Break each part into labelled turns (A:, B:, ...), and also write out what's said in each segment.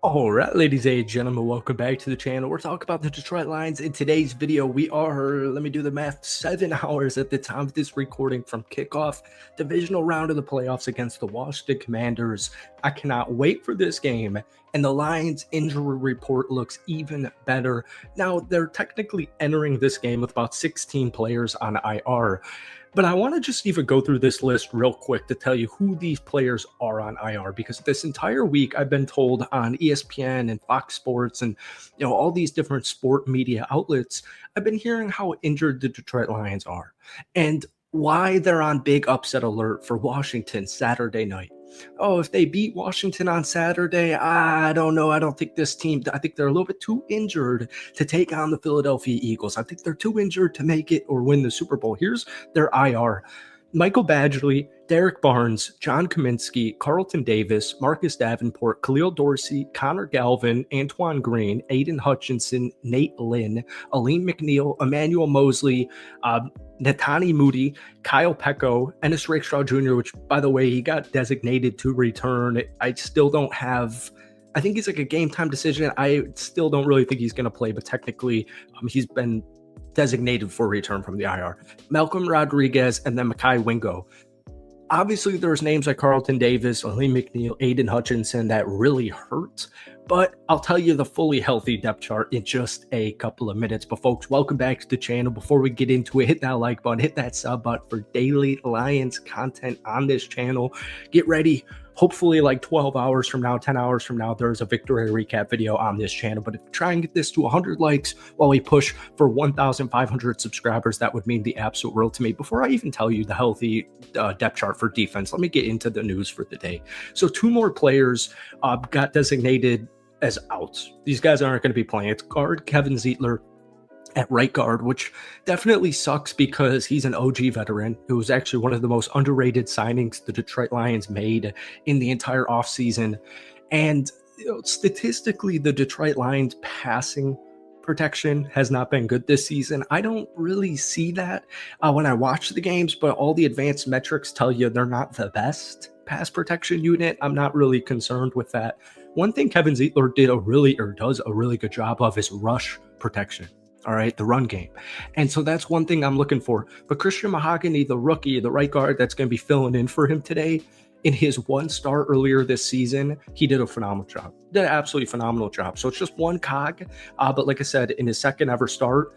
A: All right, ladies and gentlemen, welcome back to the channel. We're talking about the Detroit Lions. In today's video, we are, let me do the math, 7 hours at the time of this recording from kickoff, divisional round of the playoffs against the Washington Commanders. I cannot wait for this game, and the Lions injury report looks even better. Now, they're technically entering this game with about 16 players on IR. But I want to just even go through this list real quick to tell you who these players are on IR, because this entire week I've been told on ESPN and Fox Sports and all these different sport media outlets, I've been hearing how injured the Detroit Lions are and why they're on big upset alert for Washington Saturday night. Oh, if they beat Washington on Saturday, I don't know. I don't think this team, I think they're a little bit too injured to take on the Philadelphia Eagles. I think they're too injured to make it or win the Super Bowl. Here's their IR. Michael Badgley, Derek Barnes, John Kaminsky, Carlton Davis, Marcus Davenport, Khalil Dorsey, Connor Galvin, Antoine Green, Aiden Hutchinson, Nate Lynn, Aleem McNeil, Emmanuel Mosley, Netani Moody, Kyle Pecco, Ennis Rakestraw Jr., which, by the way, he got designated to return. I still don't have... I think he's like a game time decision. I still don't really think he's going to play, but technically he's been designated for return from the IR. Malcolm Rodriguez, and then Mekhi Wingo. Obviously, there's names like Carlton Davis, Aleem McNeil, Aiden Hutchinson that really hurt, but I'll tell you the fully healthy depth chart in just a couple of minutes. But folks, welcome back to the channel. Before we get into it, hit that like button, hit that sub button for daily Lions content on this channel. Get ready. Hopefully like 12 hours from now, 10 hours from now, there's a victory recap video on this channel. But if we try and get this to 100 likes while we push for 1,500 subscribers, that would mean the absolute world to me. Before I even tell you the healthy depth chart for defense, let me get into the news for the day. So 2 more players got designated as outs. These guys aren't going to be playing. It's guard Kevin Zeitler at right guard, which definitely sucks because he's an OG veteran who was actually one of the most underrated signings the Detroit Lions made in the entire offseason. And statistically, the Detroit Lions passing protection has not been good this season. I don't really see that when I watch the games, but all the advanced metrics tell you they're not the best pass protection unit. I'm not really concerned with that. One thing Kevin Zeitler does a really good job of is rush protection. All right, the run game. And so that's one thing I'm looking for. But Christian Mahogany, the rookie, the right guard that's going to be filling in for him today, in his 1 start earlier this season, he did a phenomenal job. Did an absolutely phenomenal job. So it's just one cog. But like I said, in his second ever start,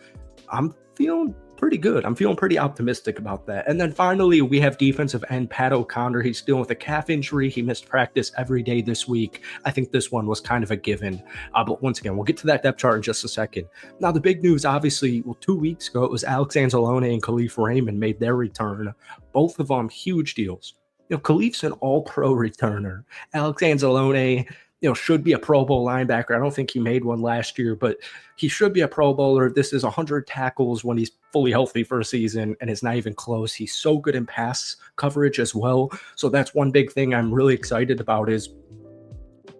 A: I'm feeling pretty good. I'm feeling pretty optimistic about that. And then finally, we have defensive end Pat O'Connor. He's dealing with a calf injury. He missed practice every day this week. I think this one was kind of a given. But once again, we'll get to that depth chart in just a second. Now, the big news, obviously, 2 weeks ago, it was Alex Anzalone and Khalif Raymond made their return. Both of them huge deals. Khalif's an all-pro returner. Alex Anzalone, should be a Pro Bowl linebacker. I don't think he made one last year, but he should be a Pro Bowler. This is 100 tackles when he's fully healthy for a season, and it's not even close. He's so good in pass coverage as well. So that's one big thing I'm really excited about is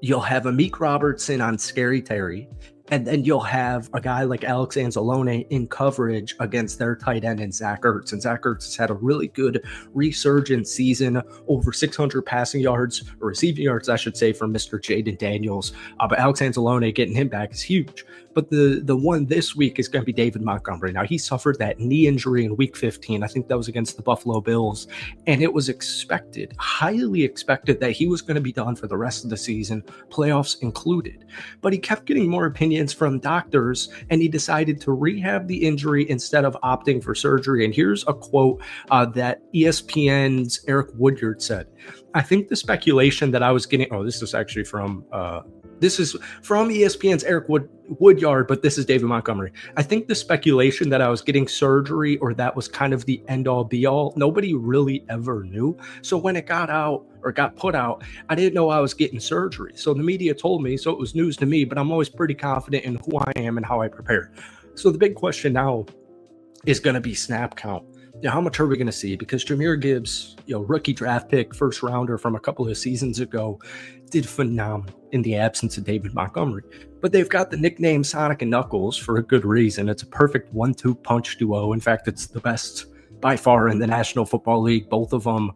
A: you'll have Amik Robertson on Scary Terry, and then you'll have a guy like Alex Anzalone in coverage against their tight end and Zach Ertz. And Zach Ertz has had a really good resurgent season, over 600 passing yards, or receiving yards, I should say, from Mr. Jaden Daniels. But Alex Anzalone, getting him back is huge. But the one this week is going to be David Montgomery. Now, he suffered that knee injury in week 15. I think that was against the Buffalo Bills. And it was expected, highly expected, that he was going to be done for the rest of the season, playoffs included. But he kept getting more opinions from doctors, and he decided to rehab the injury instead of opting for surgery. And here's a quote that ESPN's Eric Woodyard said. I think the speculation that I was getting, this is actually from ESPN's Eric Woodyard, but this is David Montgomery. I think the speculation that I was getting surgery or that was kind of the end all be all, nobody really ever knew. So when it got out or got put out, I didn't know I was getting surgery. So the media told me, so it was news to me, but I'm always pretty confident in who I am and how I prepare. So the big question now is going to be snap count. How much are we going to see? Because Jahmyr Gibbs, rookie draft pick, first rounder from a couple of seasons ago, did phenomenal in the absence of David Montgomery. But they've got the nickname Sonic and Knuckles for a good reason. It's a perfect 1-2 punch duo. In fact, it's the best by far in the National Football League. Both of them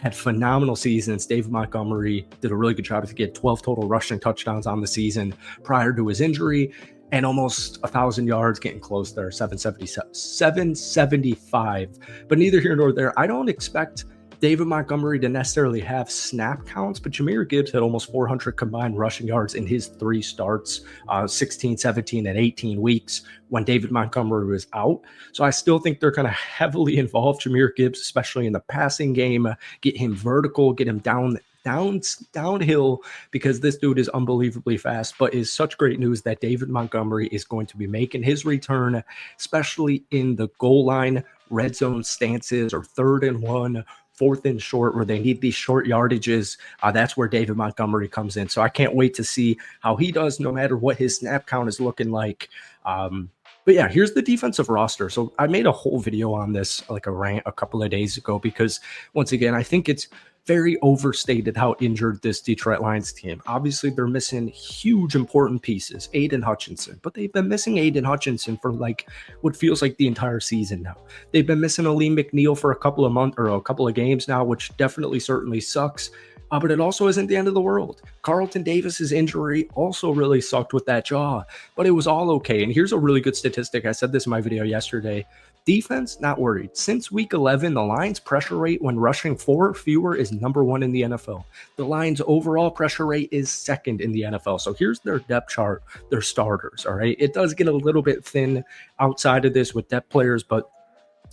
A: had phenomenal seasons. David Montgomery did a really good job to get 12 total rushing touchdowns on the season prior to his injury, and almost 1,000 yards, getting close there, 775. But neither here nor there. I don't expect David Montgomery to necessarily have snap counts, but Jahmyr Gibbs had almost 400 combined rushing yards in his 3 starts, 16, 17, and 18 weeks when David Montgomery was out. So I still think they're going to heavily involve Jahmyr Gibbs, especially in the passing game, get him vertical, get him downhill, because this dude is unbelievably fast. But it's such great news that David Montgomery is going to be making his return, especially in the goal line, red zone stances, or 3rd and 1, 4th and short, where they need these short yardages. That's where David Montgomery comes in. So I can't wait to see how he does, no matter what his snap count is looking like. But yeah, here's the defensive roster. So I made a whole video on this, like a rant, a couple of days ago, because once again, I think it's very overstated how injured this Detroit Lions team. Obviously, they're missing huge important pieces, Aiden Hutchinson, but they've been missing Aiden Hutchinson for like what feels like the entire season now. They've been missing Aleem McNeil for a couple of months or a couple of games now, which definitely certainly sucks. But it also isn't the end of the world. Carlton Davis's injury also really sucked with that jaw, but it was all okay. And here's a really good statistic. I said this in my video yesterday. Defense, not worried. Since week 11, the Lions' pressure rate when rushing 4 or fewer is #1 in the NFL. The Lions' overall pressure rate is 2nd in the NFL. So here's their depth chart, their starters, all right? It does get a little bit thin outside of this with depth players, but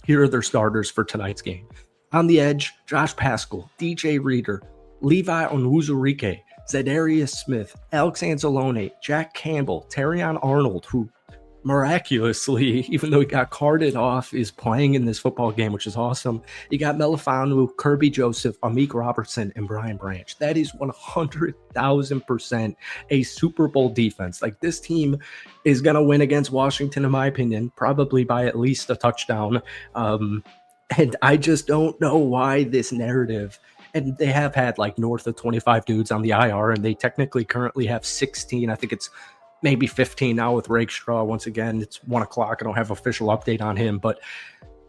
A: here are their starters for tonight's game. On the edge, Josh Paschal, DJ Reader, Levi Onwuzurike, Zadarius Smith, Alex Anzalone, Jack Campbell, Terrion Arnold, who miraculously, even though he got carted off, is playing in this football game, which is awesome. You got Melifanu, Kirby Joseph, Amik Robertson, and Brian Branch. That is 100,000% a Super Bowl defense. Like, this team is going to win against Washington, in my opinion, probably by at least a touchdown. And I just don't know why this narrative. And they have had like north of 25 dudes on the IR, and they technically currently have 16. I think it's maybe 15 now with Rakestraw. Once again, it's 1 o'clock. I don't have official update on him, but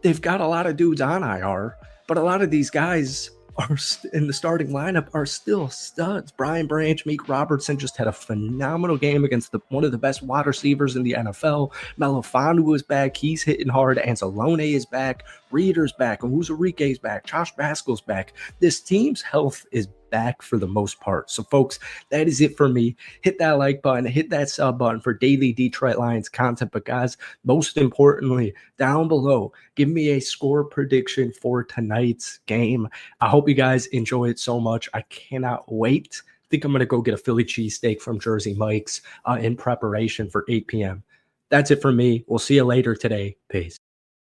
A: they've got a lot of dudes on IR. But a lot of these guys are in the starting lineup are still studs. Brian Branch, Meek Robertson just had a phenomenal game against one of the best wide receivers in the NFL. Melifanu is back. He's hitting hard. Anzalone is back. Reader's back. And Wuzurike's back. Josh Paschal's back. This team's health is back for the most part. So, folks, that is it for me. Hit that like button, hit that sub button for daily Detroit Lions content. But, guys, most importantly, down below, give me a score prediction for tonight's game. I hope you guys enjoy it so much. I cannot wait. I think I'm going to go get a Philly cheesesteak from Jersey Mike's in preparation for 8 p.m. That's it for me. We'll see you later today. Peace.